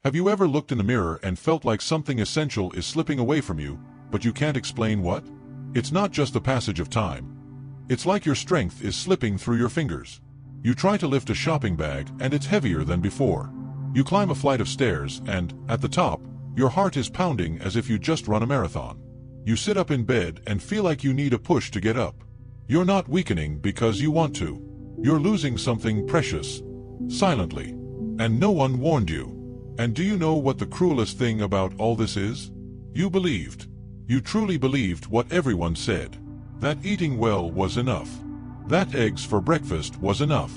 Have you ever looked in the mirror and felt like something essential is slipping away from you, but you can't explain what? It's not just the passage of time. It's like your strength is slipping through your fingers. You try to lift a shopping bag and it's heavier than before. You climb a flight of stairs and, at the top, your heart is pounding as if you just run a marathon. You sit up in bed and feel like you need a push to get up. You're not weakening because you want to. You're losing something precious, silently. And no one warned you. And do you know what the cruelest thing about all this is? You believed. You truly believed what everyone said. That eating well was enough. That eggs for breakfast was enough.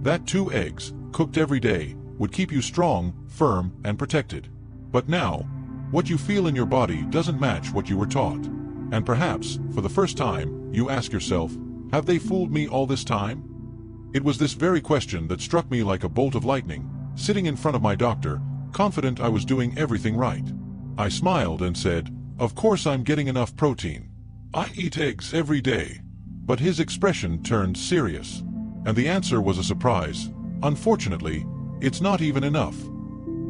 That 2 eggs, cooked every day, would keep you strong, firm, and protected. But now, what you feel in your body doesn't match what you were taught. And perhaps, for the first time, you ask yourself, have they fooled me all this time? It was this very question that struck me like a bolt of lightning, sitting in front of my doctor, confident I was doing everything right. I smiled and said, "Of course I'm getting enough protein. I eat eggs every day." But his expression turned serious. And the answer was a surprise. Unfortunately, it's not even enough.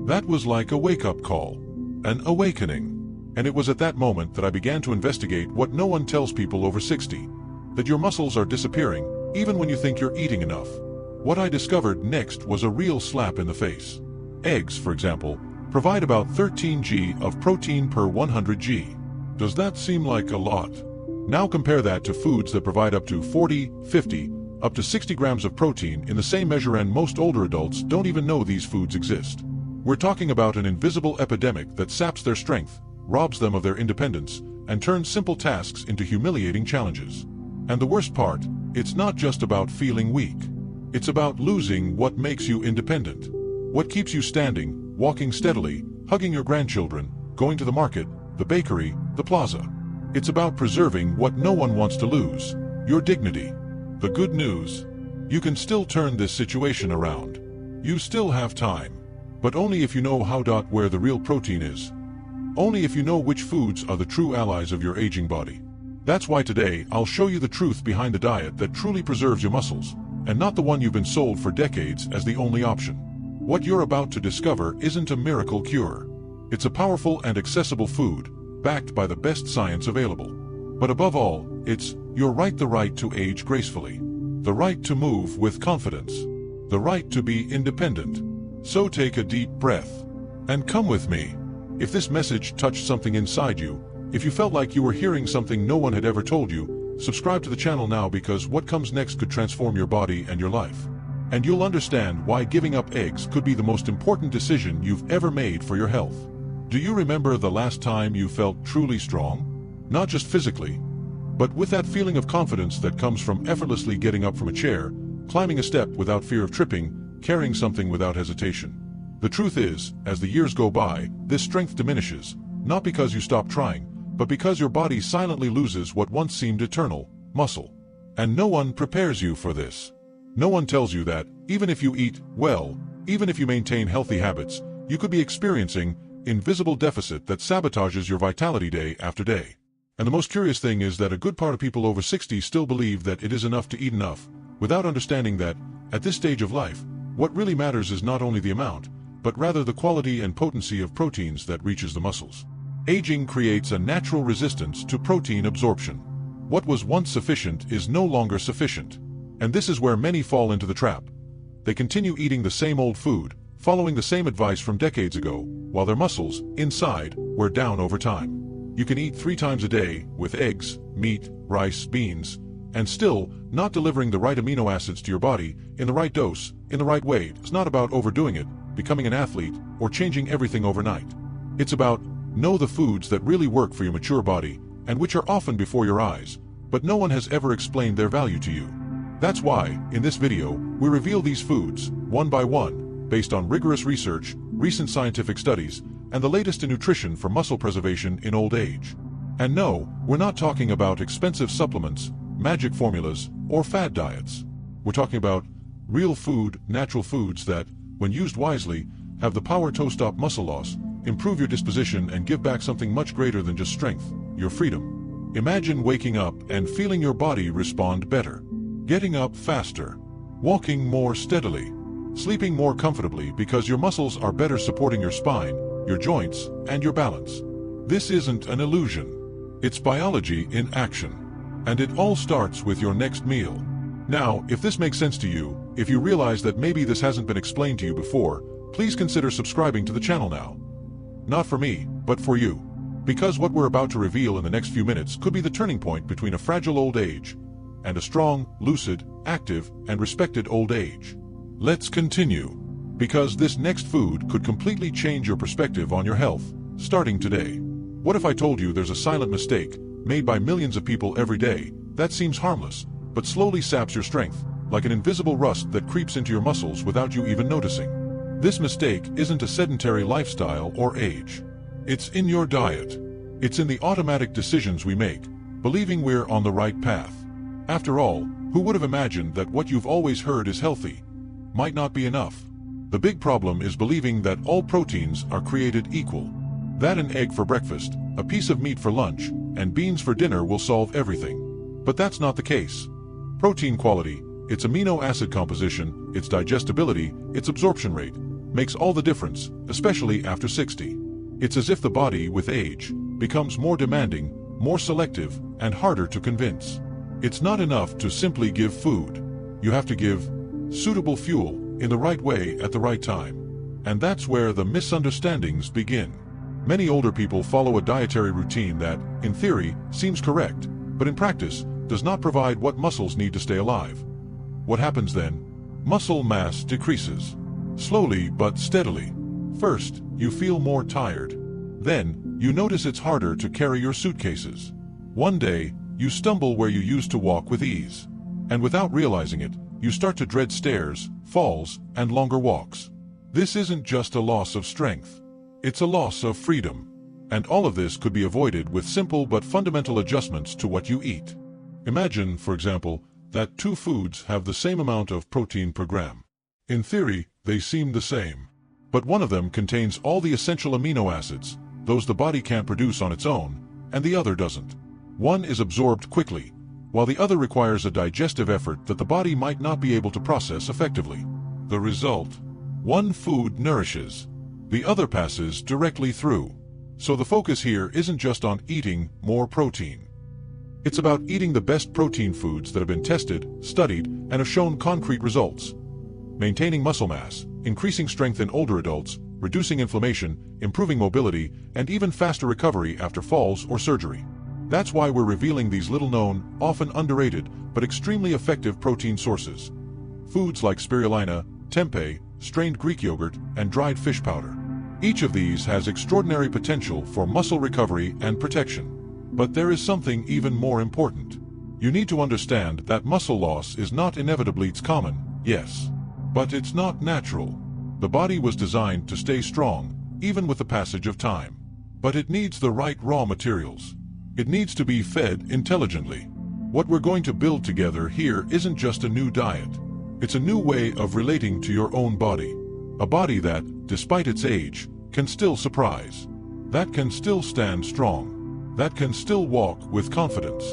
That was like a wake-up call. An awakening. And it was at that moment that I began to investigate what no one tells people over 60. That your muscles are disappearing, even when you think you're eating enough. What I discovered next was a real slap in the face. Eggs, for example, provide about 13 g of protein per 100 g. Does that seem like a lot? Now compare that to foods that provide up to 40, 50, up to 60 grams of protein in the same measure, and most older adults don't even know these foods exist. We're talking about an invisible epidemic that saps their strength, robs them of their independence, and turns simple tasks into humiliating challenges. And the worst part, it's not just about feeling weak. It's about losing what makes you independent. What keeps you standing, walking steadily, hugging your grandchildren, going to the market, the bakery, the plaza. It's about preserving what no one wants to lose, your dignity. The good news? You can still turn this situation around. You still have time. But only if you know where the real protein is. Only if you know which foods are the true allies of your aging body. That's why today I'll show you the truth behind the diet that truly preserves your muscles, and not the one you've been sold for decades as the only option. What you're about to discover isn't a miracle cure. It's a powerful and accessible food, backed by the best science available. But above all, it's the right to age gracefully. The right to move with confidence. The right to be independent. So take a deep breath. And come with me. If this message touched something inside you, if you felt like you were hearing something no one had ever told you, subscribe to the channel now, because what comes next could transform your body and your life. And you'll understand why giving up eggs could be the most important decision you've ever made for your health. Do you remember the last time you felt truly strong? Not just physically, but with that feeling of confidence that comes from effortlessly getting up from a chair, climbing a step without fear of tripping, carrying something without hesitation. The truth is, as the years go by, this strength diminishes, not because you stop trying, but because your body silently loses what once seemed eternal, muscle. And no one prepares you for this. No one tells you that, even if you eat well, even if you maintain healthy habits, you could be experiencing invisible deficit that sabotages your vitality day after day. And the most curious thing is that a good part of people over 60 still believe that it is enough to eat enough, without understanding that, at this stage of life, what really matters is not only the amount, but rather the quality and potency of proteins that reaches the muscles. Aging creates a natural resistance to protein absorption. What was once sufficient is no longer sufficient. And this is where many fall into the trap. They continue eating the same old food, following the same advice from decades ago, while their muscles, inside, wear down over time. You can eat 3 times a day, with eggs, meat, rice, beans, and still not delivering the right amino acids to your body, in the right dose, in the right way. It's not about overdoing it, becoming an athlete, or changing everything overnight. It's about, know the foods that really work for your mature body, and which are often before your eyes, but no one has ever explained their value to you. That's why, in this video, we reveal these foods, one by one, based on rigorous research, recent scientific studies, and the latest in nutrition for muscle preservation in old age. And no, we're not talking about expensive supplements, magic formulas, or fad diets. We're talking about real food, natural foods that, when used wisely, have the power to stop muscle loss, improve your disposition, and give back something much greater than just strength, your freedom. Imagine waking up and feeling your body respond better. Getting up faster. Walking more steadily. Sleeping more comfortably because your muscles are better supporting your spine, your joints, and your balance. This isn't an illusion. It's biology in action. And it all starts with your next meal. Now, if this makes sense to you, if you realize that maybe this hasn't been explained to you before, please consider subscribing to the channel now. Not for me, but for you. Because what we're about to reveal in the next few minutes could be the turning point between a fragile old age and a strong, lucid, active, and respected old age. Let's continue. Because this next food could completely change your perspective on your health, starting today. What if I told you there's a silent mistake, made by millions of people every day, that seems harmless, but slowly saps your strength, like an invisible rust that creeps into your muscles without you even noticing? This mistake isn't a sedentary lifestyle or age. It's in your diet. It's in the automatic decisions we make, believing we're on the right path. After all, who would have imagined that what you've always heard is healthy might not be enough? The big problem is believing that all proteins are created equal. That an egg for breakfast, a piece of meat for lunch, and beans for dinner will solve everything. But that's not the case. Protein quality, its amino acid composition, its digestibility, its absorption rate, makes all the difference, especially after 60. It's as if the body, with age, becomes more demanding, more selective, and harder to convince. It's not enough to simply give food. You have to give suitable fuel in the right way at the right time. And that's where the misunderstandings begin. Many older people follow a dietary routine that, in theory, seems correct, but in practice, does not provide what muscles need to stay alive. What happens then? Muscle mass decreases. Slowly but steadily. First, you feel more tired. Then, you notice it's harder to carry your suitcases. One day, you stumble where you used to walk with ease. And without realizing it, you start to dread stairs, falls, and longer walks. This isn't just a loss of strength. It's a loss of freedom. And all of this could be avoided with simple but fundamental adjustments to what you eat. Imagine, for example, that two foods have the same amount of protein per gram. In theory, they seem the same. But one of them contains all the essential amino acids, those the body can't produce on its own, and the other doesn't. One is absorbed quickly, while the other requires a digestive effort that the body might not be able to process effectively. The result? One food nourishes. The other passes directly through. So the focus here isn't just on eating more protein. It's about eating the best protein foods that have been tested, studied, and have shown concrete results. Maintaining muscle mass, increasing strength in older adults, reducing inflammation, improving mobility, and even faster recovery after falls or surgery. That's why we're revealing these little-known, often underrated, but extremely effective protein sources. Foods like spirulina, tempeh, strained Greek yogurt, and dried fish powder. Each of these has extraordinary potential for muscle recovery and protection. But there is something even more important. You need to understand that muscle loss is not inevitably common, yes. But it's not natural. The body was designed to stay strong, even with the passage of time. But it needs the right raw materials. It needs to be fed intelligently. What we're going to build together here isn't just a new diet. It's a new way of relating to your own body. A body that, despite its age, can still surprise. That can still stand strong. That can still walk with confidence.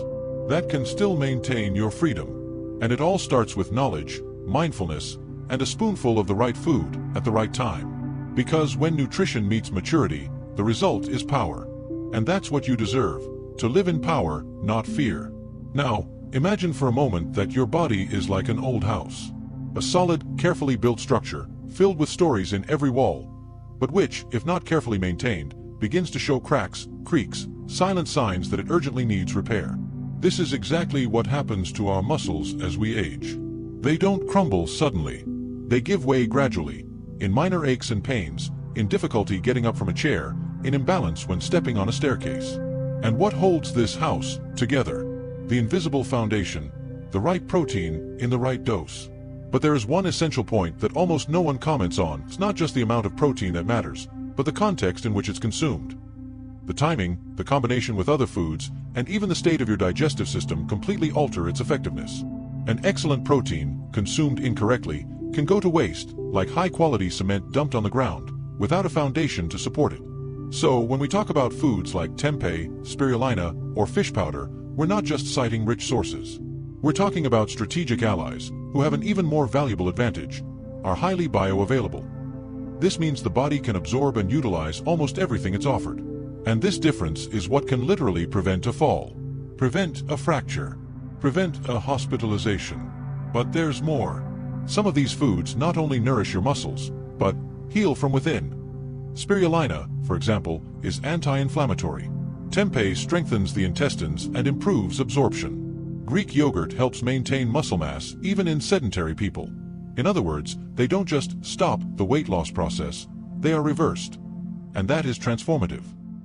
That can still maintain your freedom. And it all starts with knowledge, mindfulness, and a spoonful of the right food at the right time. Because when nutrition meets maturity, the result is power. And that's what you deserve, to live in power, not fear. Now, imagine for a moment that your body is like an old house. A solid, carefully built structure, filled with stories in every wall, but which, if not carefully maintained, begins to show cracks, creaks, silent signs that it urgently needs repair. This is exactly what happens to our muscles as we age. They don't crumble suddenly. They give way gradually, in minor aches and pains, in difficulty getting up from a chair, in imbalance when stepping on a staircase. And what holds this house together? The invisible foundation, the right protein in the right dose. But there is one essential point that almost no one comments on. It's not just the amount of protein that matters, but the context in which it's consumed. The timing, the combination with other foods, and even the state of your digestive system completely alter its effectiveness. An excellent protein, consumed incorrectly, can go to waste, like high-quality cement dumped on the ground, without a foundation to support it. So, when we talk about foods like tempeh, spirulina, or fish powder, we're not just citing rich sources. We're talking about strategic allies, who have an even more valuable advantage. are highly bioavailable. This means the body can absorb and utilize almost everything it's offered. And this difference is what can literally prevent a fall, prevent a fracture, prevent a hospitalization. But there's more. Some of these foods not only nourish your muscles, but heal from within. Spirulina, for example, is anti-inflammatory. Tempeh strengthens the intestines and improves absorption. Greek yogurt helps maintain muscle mass even in sedentary people. In other words, they don't just stop the weight loss process, they are reversed. And that is transformative.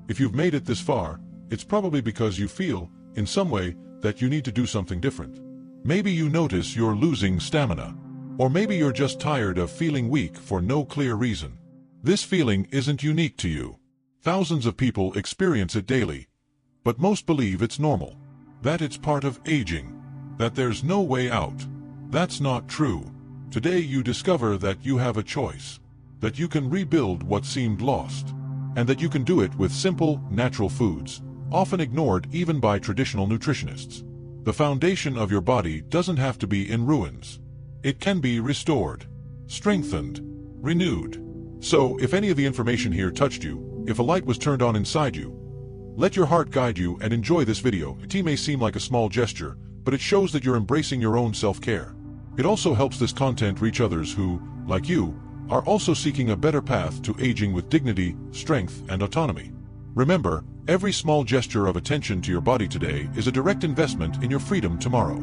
If you've made it this far, it's probably because you feel, in some way, that you need to do something different. Maybe you notice you're losing stamina. Or maybe you're just tired of feeling weak for no clear reason. This feeling isn't unique to you. Thousands of people experience it daily. But most believe it's normal. That it's part of aging. That there's no way out. That's not true. Today you discover that you have a choice. That you can rebuild what seemed lost. And that you can do it with simple, natural foods, often ignored even by traditional nutritionists. The foundation of your body doesn't have to be in ruins. It can be restored, strengthened, renewed. So, if any of the information here touched you, if a light was turned on inside you, let your heart guide you and enjoy this video. It may seem like a small gesture, but it shows that you're embracing your own self-care. It also helps this content reach others who, like you, are also seeking a better path to aging with dignity, strength, and autonomy. Remember, every small gesture of attention to your body today is a direct investment in your freedom tomorrow.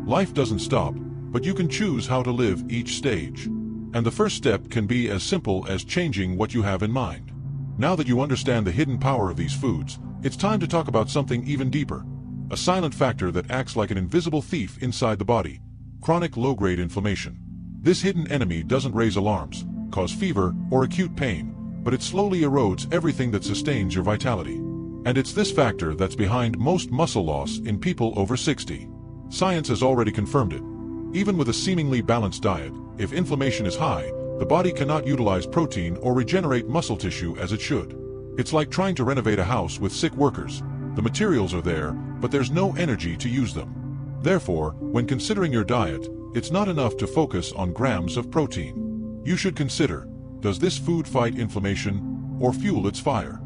Life doesn't stop, but you can choose how to live each stage. And the first step can be as simple as changing what you have in mind. Now that you understand the hidden power of these foods, it's time to talk about something even deeper. A silent factor that acts like an invisible thief inside the body: chronic low-grade inflammation. This hidden enemy doesn't raise alarms, cause fever, or acute pain, but it slowly erodes everything that sustains your vitality. And it's this factor that's behind most muscle loss in people over 60. Science has already confirmed it. Even with a seemingly balanced diet, if inflammation is high, the body cannot utilize protein or regenerate muscle tissue as it should. It's like trying to renovate a house with sick workers. The materials are there, but there's no energy to use them. Therefore, when considering your diet, it's not enough to focus on grams of protein. You should consider, does this food fight inflammation or fuel its fire?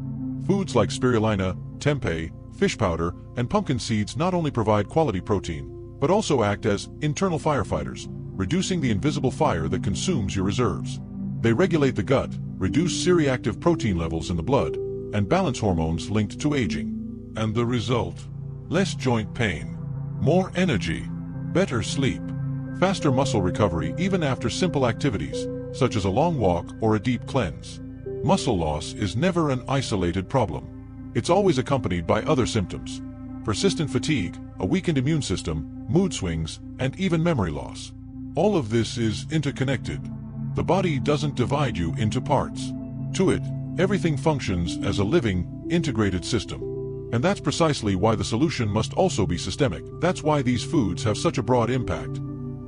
Foods like spirulina, tempeh, fish powder, and pumpkin seeds not only provide quality protein, but also act as internal firefighters, reducing the invisible fire that consumes your reserves. They regulate the gut, reduce C-reactive protein levels in the blood, and balance hormones linked to aging. And the result? Less joint pain, more energy, better sleep, faster muscle recovery even after simple activities, such as a long walk or a deep cleanse. Muscle loss is never an isolated problem. It's always accompanied by other symptoms: persistent fatigue, a weakened immune system, mood swings, and even memory loss. All of this is interconnected. The body doesn't divide you into parts. To it, everything functions as a living, integrated system. And that's precisely why the solution must also be systemic. That's why these foods have such a broad impact.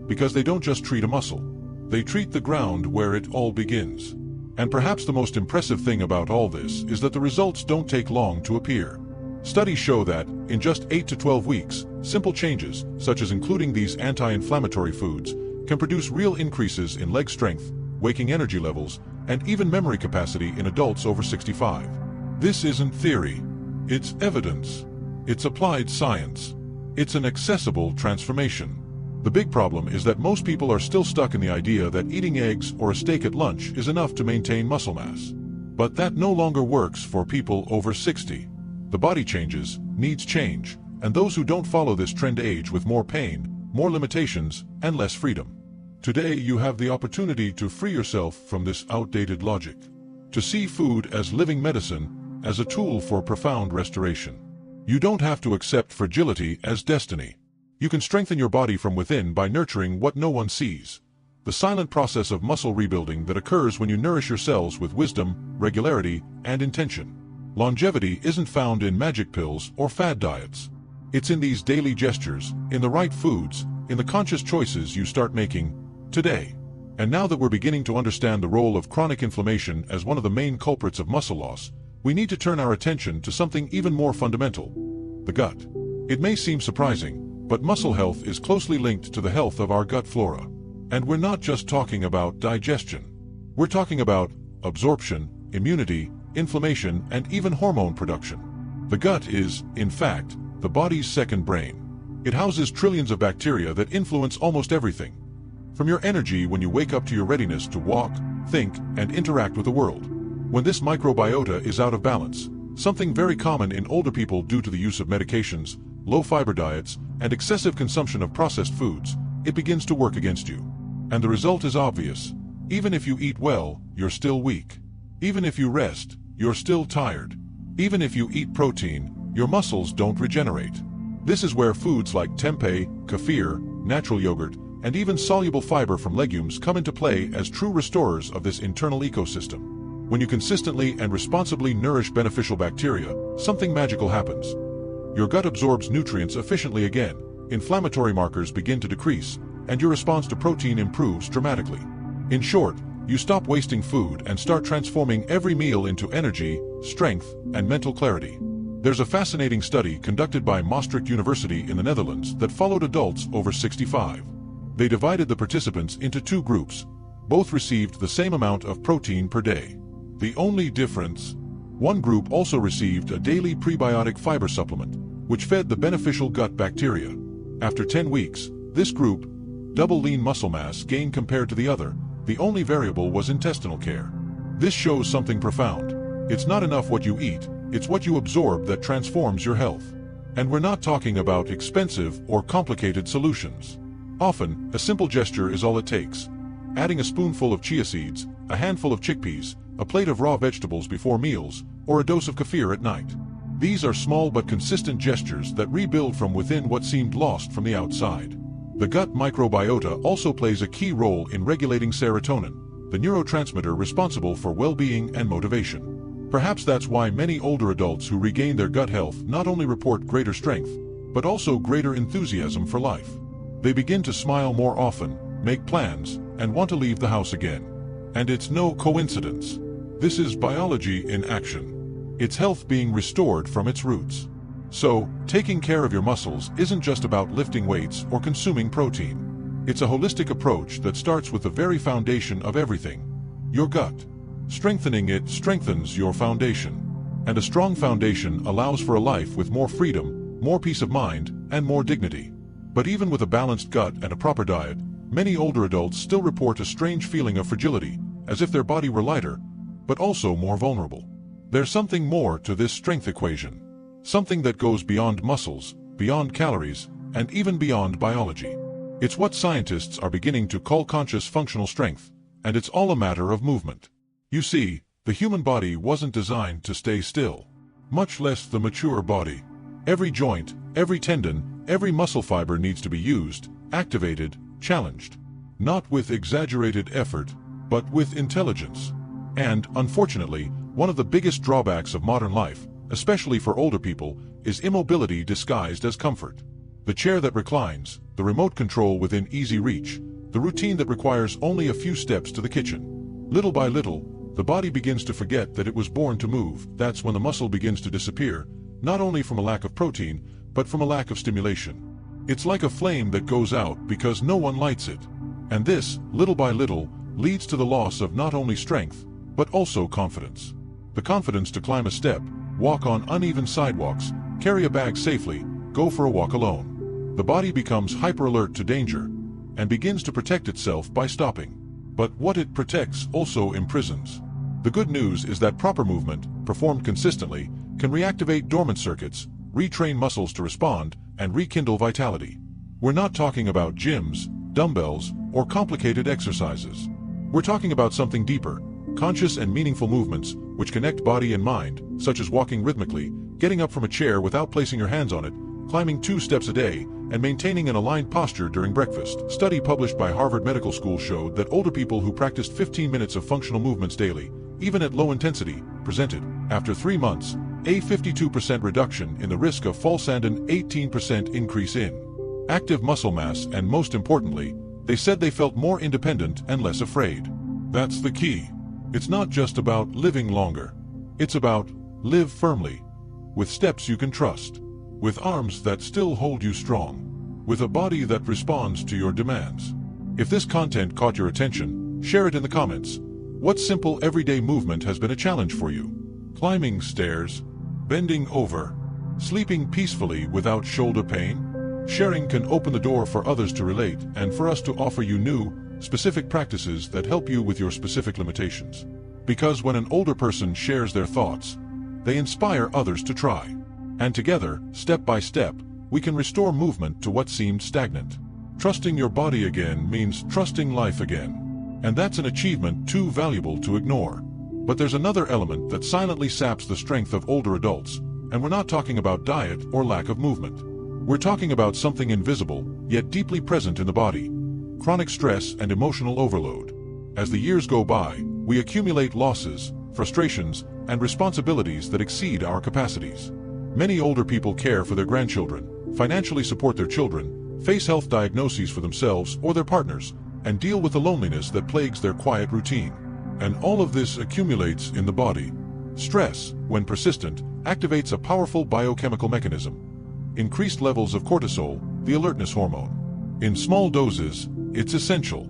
Because they don't just treat a muscle. They treat the ground where it all begins. And perhaps the most impressive thing about all this is that the results don't take long to appear. Studies show that, in just 8 to 12 weeks, simple changes, such as including these anti-inflammatory foods, can produce real increases in leg strength, waking energy levels, and even memory capacity in adults over 65. This isn't theory. It's evidence. It's applied science. It's an accessible transformation. The big problem is that most people are still stuck in the idea that eating eggs or a steak at lunch is enough to maintain muscle mass. But that no longer works for people over 60. The body changes, needs change, and those who don't follow this trend age with more pain, more limitations, and less freedom. Today you have the opportunity to free yourself from this outdated logic. To see food as living medicine, as a tool for profound restoration. You don't have to accept fragility as destiny. You can strengthen your body from within by nurturing what no one sees. The silent process of muscle rebuilding that occurs when you nourish your cells with wisdom, regularity, and intention. Longevity isn't found in magic pills or fad diets. It's in these daily gestures, in the right foods, in the conscious choices you start making today. And now that we're beginning to understand the role of chronic inflammation as one of the main culprits of muscle loss, we need to turn our attention to something even more fundamental: the gut. It may seem surprising, but muscle health is closely linked to the health of our gut flora. And we're not just talking about digestion. We're talking about absorption, immunity, inflammation, and even hormone production. The gut is, in fact, the body's second brain. It houses trillions of bacteria that influence almost everything. From your energy when you wake up to your readiness to walk, think, and interact with the world. When this microbiota is out of balance, something very common in older people due to the use of medications, low-fiber diets, and excessive consumption of processed foods, it begins to work against you. And the result is obvious. Even if you eat well, you're still weak. Even if you rest, you're still tired. Even if you eat protein, your muscles don't regenerate. This is where foods like tempeh, kefir, natural yogurt, and even soluble fiber from legumes come into play as true restorers of this internal ecosystem. When you consistently and responsibly nourish beneficial bacteria, something magical happens. Your gut absorbs nutrients efficiently again, inflammatory markers begin to decrease, and your response to protein improves dramatically. In short, you stop wasting food and start transforming every meal into energy, strength, and mental clarity. There's a fascinating study conducted by Maastricht University in the Netherlands that followed adults over 65. They divided the participants into two groups. Both received the same amount of protein per day. The only difference? One group also received a daily prebiotic fiber supplement, which fed the beneficial gut bacteria. After 10 weeks, this group, double lean muscle mass gain compared to the other. The only variable was intestinal care. This shows something profound. It's not enough what you eat, it's what you absorb that transforms your health. And we're not talking about expensive or complicated solutions. Often, a simple gesture is all it takes. Adding a spoonful of chia seeds, a handful of chickpeas, a plate of raw vegetables before meals, or a dose of kefir at night. These are small but consistent gestures that rebuild from within what seemed lost from the outside. The gut microbiota also plays a key role in regulating serotonin, the neurotransmitter responsible for well-being and motivation. Perhaps that's why many older adults who regain their gut health not only report greater strength, but also greater enthusiasm for life. They begin to smile more often, make plans, and want to leave the house again. And it's no coincidence. This is biology in action. It's health being restored from its roots. So, taking care of your muscles isn't just about lifting weights or consuming protein. It's a holistic approach that starts with the very foundation of everything: your gut. Strengthening it strengthens your foundation. And a strong foundation allows for a life with more freedom, more peace of mind, and more dignity. But even with a balanced gut and a proper diet, many older adults still report a strange feeling of fragility, as if their body were lighter, but also more vulnerable. There's something more to this strength equation. Something that goes beyond muscles, beyond calories, and even beyond biology. It's what scientists are beginning to call conscious functional strength, and it's all a matter of movement. You see, the human body wasn't designed to stay still, much less the mature body. Every joint, every tendon, every muscle fiber needs to be used, activated, challenged. Not with exaggerated effort, but with intelligence. And, unfortunately, one of the biggest drawbacks of modern life, especially for older people, is immobility disguised as comfort. The chair that reclines, the remote control within easy reach, the routine that requires only a few steps to the kitchen. Little by little, the body begins to forget that it was born to move. That's when the muscle begins to disappear, not only from a lack of protein, but from a lack of stimulation. It's like a flame that goes out because no one lights it. And this, little by little, leads to the loss of not only strength, but also confidence. The confidence to climb a step, walk on uneven sidewalks, carry a bag safely, go for a walk alone. The body becomes hyper-alert to danger, and begins to protect itself by stopping. But what it protects also imprisons. The good news is that proper movement, performed consistently, can reactivate dormant circuits, retrain muscles to respond, and rekindle vitality. We're not talking about gyms, dumbbells, or complicated exercises. We're talking about something deeper, conscious and meaningful movements which connect body and mind, such as walking rhythmically, getting up from a chair without placing your hands on it, climbing 2 steps a day, and maintaining an aligned posture during breakfast. A study published by Harvard Medical School showed that older people who practiced 15 minutes of functional movements daily, even at low intensity, presented, after 3 months, a 52% reduction in the risk of falls and an 18% increase in active muscle mass, and most importantly, they said they felt more independent and less afraid. That's the key. It's not just about living longer. It's about live firmly, with steps you can trust, with arms that still hold you strong, with a body that responds to your demands. If this content caught your attention, share it in the comments. What simple everyday movement has been a challenge for you? Climbing stairs, bending over, sleeping peacefully without shoulder pain? Sharing can open the door for others to relate and for us to offer you new, specific practices that help you with your specific limitations. Because when an older person shares their thoughts, they inspire others to try. And together, step by step, we can restore movement to what seemed stagnant. Trusting your body again means trusting life again. And that's an achievement too valuable to ignore. But there's another element that silently saps the strength of older adults, and we're not talking about diet or lack of movement. We're talking about something invisible, yet deeply present in the body: chronic stress and emotional overload. As the years go by, we accumulate losses, frustrations, and responsibilities that exceed our capacities. Many older people care for their grandchildren, financially support their children, face health diagnoses for themselves or their partners, and deal with the loneliness that plagues their quiet routine. And all of this accumulates in the body. Stress, when persistent, activates a powerful biochemical mechanism. Increased levels of cortisol, the alertness hormone. In small doses, it's essential.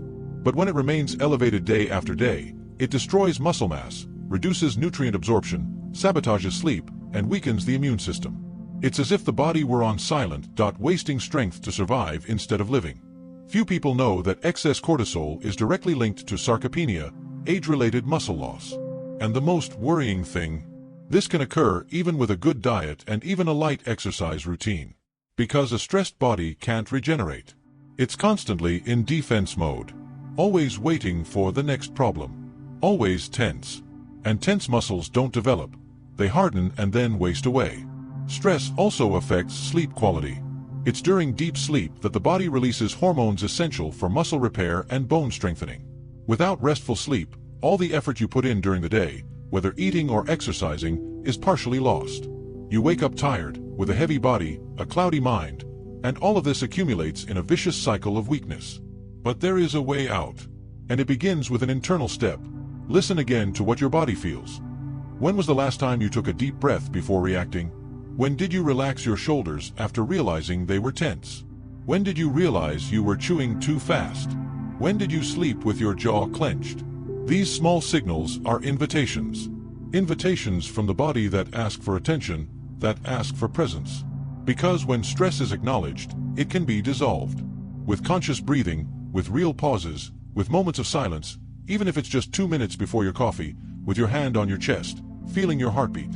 But when it remains elevated day after day, it destroys muscle mass, reduces nutrient absorption, sabotages sleep, and weakens the immune system. It's as if the body were on silent, wasting strength to survive instead of living. Few people know that excess cortisol is directly linked to sarcopenia, age-related muscle loss. And the most worrying thing, this can occur even with a good diet and even a light exercise routine. Because a stressed body can't regenerate. It's constantly in defense mode, always waiting for the next problem, always tense. And tense muscles don't develop, they harden and then waste away. Stress also affects sleep quality. It's during deep sleep that the body releases hormones essential for muscle repair and bone strengthening. Without restful sleep, all the effort you put in during the day, whether eating or exercising, is partially lost. You wake up tired, with a heavy body, a cloudy mind, and all of this accumulates in a vicious cycle of weakness. But there is a way out, and it begins with an internal step. Listen again to what your body feels. When was the last time you took a deep breath before reacting? When did you relax your shoulders after realizing they were tense? When did you realize you were chewing too fast? When did you sleep with your jaw clenched? These small signals are invitations. Invitations from the body that ask for attention, that ask for presence. Because when stress is acknowledged, it can be dissolved. With conscious breathing, with real pauses, with moments of silence, even if it's just 2 minutes before your coffee, with your hand on your chest, feeling your heartbeat.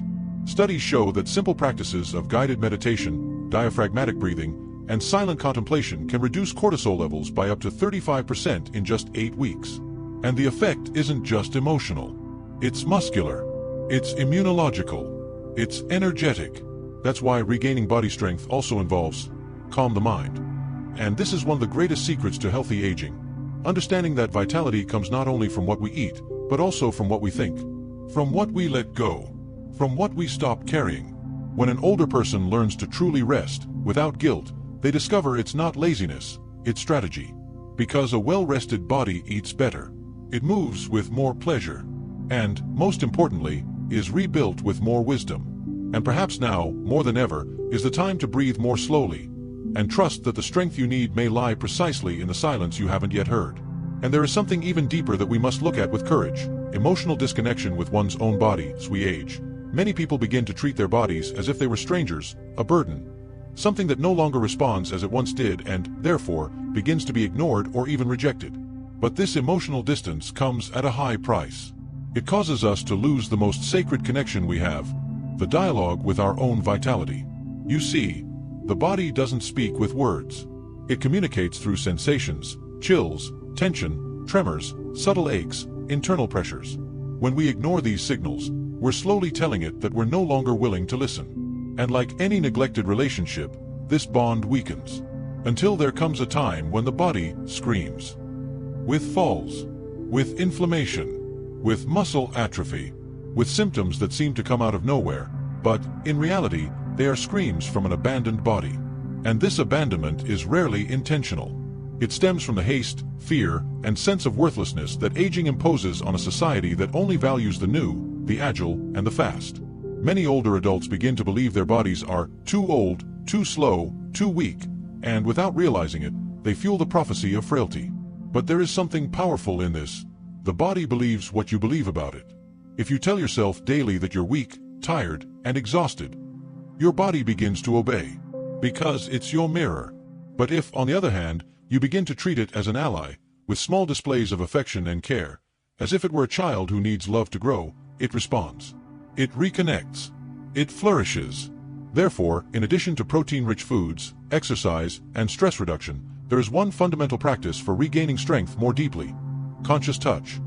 Studies show that simple practices of guided meditation, diaphragmatic breathing, and silent contemplation can reduce cortisol levels by up to 35% in just 8 weeks. And the effect isn't just emotional. It's muscular. It's immunological. It's energetic. That's why regaining body strength also involves calm the mind. And this is one of the greatest secrets to healthy aging. Understanding that vitality comes not only from what we eat, but also from what we think. From what we let go. From what we stop carrying. When an older person learns to truly rest, without guilt, they discover it's not laziness, it's strategy. Because a well-rested body eats better. It moves with more pleasure. And, most importantly, is rebuilt with more wisdom. And perhaps now, more than ever, is the time to breathe more slowly, and trust that the strength you need may lie precisely in the silence you haven't yet heard. And there is something even deeper that we must look at with courage: emotional disconnection with one's own body. As we age, many people begin to treat their bodies as if they were strangers, a burden, something that no longer responds as it once did and, therefore, begins to be ignored or even rejected. But this emotional distance comes at a high price. It causes us to lose the most sacred connection we have, the dialogue with our own vitality. You see, the body doesn't speak with words. It communicates through sensations, chills, tension, tremors, subtle aches, internal pressures. When we ignore these signals, we're slowly telling it that we're no longer willing to listen. And like any neglected relationship, this bond weakens. Until there comes a time when the body screams. With falls, with inflammation, with muscle atrophy, with symptoms that seem to come out of nowhere, but, in reality, they are screams from an abandoned body. And this abandonment is rarely intentional. It stems from the haste, fear, and sense of worthlessness that aging imposes on a society that only values the new, the agile, and the fast. Many older adults begin to believe their bodies are too old, too slow, too weak, and without realizing it, they fuel the prophecy of frailty. But there is something powerful in this. The body believes what you believe about it. If you tell yourself daily that you're weak, tired, and exhausted, your body begins to obey, because it's your mirror. But if, on the other hand, you begin to treat it as an ally, with small displays of affection and care, as if it were a child who needs love to grow, it responds. It reconnects. It flourishes. Therefore, in addition to protein-rich foods, exercise, and stress reduction, there is one fundamental practice for regaining strength more deeply. Conscious touch.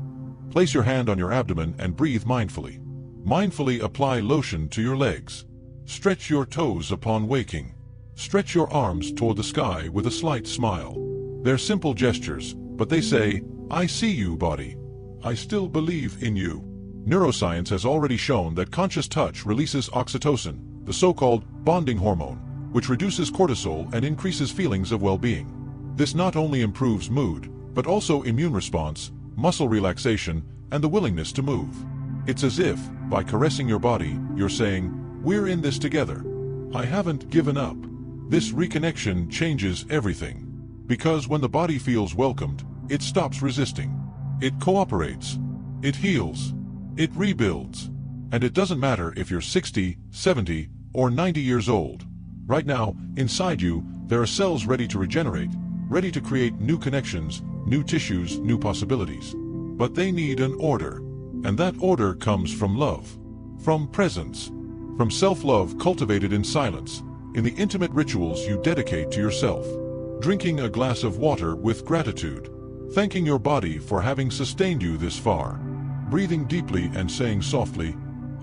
Place your hand on your abdomen and breathe mindfully. Mindfully apply lotion to your legs. Stretch your toes upon waking. Stretch your arms toward the sky with a slight smile. They're simple gestures, but they say, "I see you, body. I still believe in you." Neuroscience has already shown that conscious touch releases oxytocin, the so-called bonding hormone, which reduces cortisol and increases feelings of well-being. This not only improves mood, but also immune response, muscle relaxation, and the willingness to move. It's as if, by caressing your body, you're saying, "We're in this together. I haven't given up." This reconnection changes everything. Because when the body feels welcomed, it stops resisting. It cooperates. It heals. It rebuilds. And it doesn't matter if you're 60, 70, or 90 years old. Right now, inside you, there are cells ready to regenerate, ready to create new connections, new tissues, new possibilities. But they need an order. And that order comes from love, from presence, from self-love cultivated in silence, in the intimate rituals you dedicate to yourself. Drinking a glass of water with gratitude, thanking your body for having sustained you this far, breathing deeply and saying softly,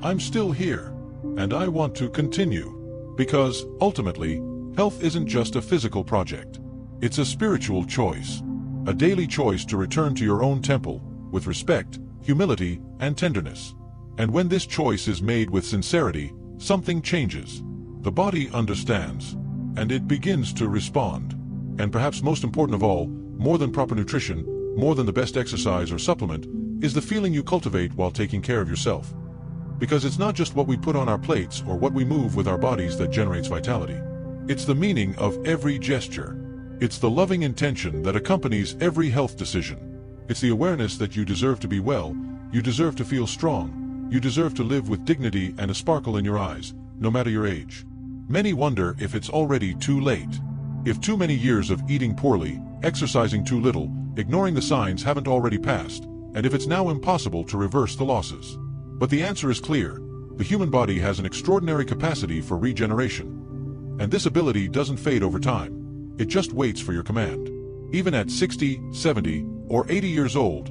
"I'm still here, and I want to continue." Because, ultimately, health isn't just a physical project. It's a spiritual choice, a daily choice to return to your own temple, with respect, humility, and tenderness. And when this choice is made with sincerity, something changes. The body understands, and it begins to respond. And perhaps most important of all, more than proper nutrition, more than the best exercise or supplement, is the feeling you cultivate while taking care of yourself. Because it's not just what we put on our plates or what we move with our bodies that generates vitality. It's the meaning of every gesture. It's the loving intention that accompanies every health decision. It's the awareness that you deserve to be well, you deserve to feel strong, you deserve to live with dignity and a sparkle in your eyes, no matter your age. Many wonder if it's already too late. If too many years of eating poorly, exercising too little, ignoring the signs haven't already passed, and if it's now impossible to reverse the losses. But the answer is clear. The human body has an extraordinary capacity for regeneration. And this ability doesn't fade over time. It just waits for your command. Even at 60, 70, or 80 years old,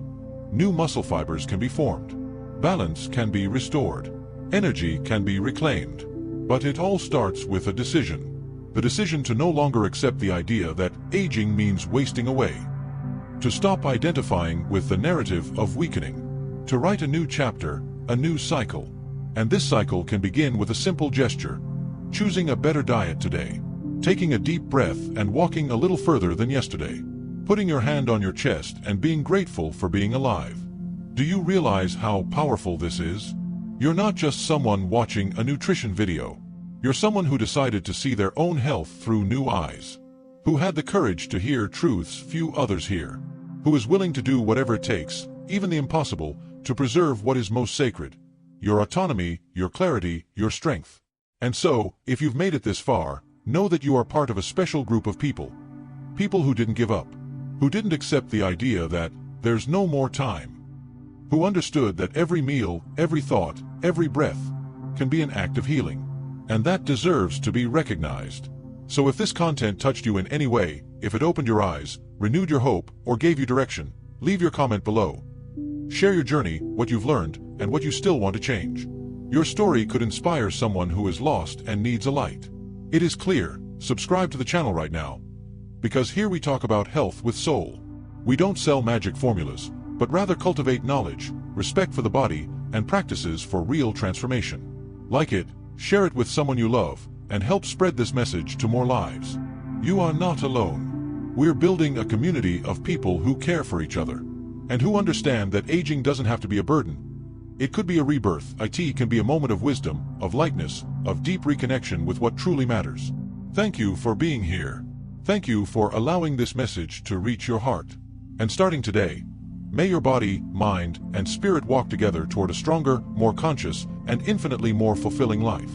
new muscle fibers can be formed. Balance can be restored. Energy can be reclaimed. But it all starts with a decision. The decision to no longer accept the idea that aging means wasting away. To stop identifying with the narrative of weakening. To write a new chapter, a new cycle. And this cycle can begin with a simple gesture. Choosing a better diet today. Taking a deep breath and walking a little further than yesterday. Putting your hand on your chest and being grateful for being alive. Do you realize how powerful this is? You're not just someone watching a nutrition video. You're someone who decided to see their own health through new eyes. Who had the courage to hear truths few others hear. Who is willing to do whatever it takes, even the impossible, to preserve what is most sacred. Your autonomy, your clarity, your strength. And so, if you've made it this far, know that you are part of a special group of people. People who didn't give up. Who didn't accept the idea that there's no more time. Who understood that every meal, every thought, every breath can be an act of healing. And that deserves to be recognized. So if this content touched you in any way, if it opened your eyes, renewed your hope, or gave you direction, leave your comment below. Share your journey, what you've learned, and what you still want to change. Your story could inspire someone who is lost and needs a light. It is clear. Subscribe to the channel right now. Because here we talk about health with soul. We don't sell magic formulas, but rather cultivate knowledge, respect for the body, and practices for real transformation. Like it, share it with someone you love, and help spread this message to more lives. You are not alone. We're building a community of people who care for each other, and who understand that aging doesn't have to be a burden. It could be a rebirth. It can be a moment of wisdom, of lightness, of deep reconnection with what truly matters. Thank you for being here. Thank you for allowing this message to reach your heart. And starting today, may your body, mind, and spirit walk together toward a stronger, more conscious, and infinitely more fulfilling life.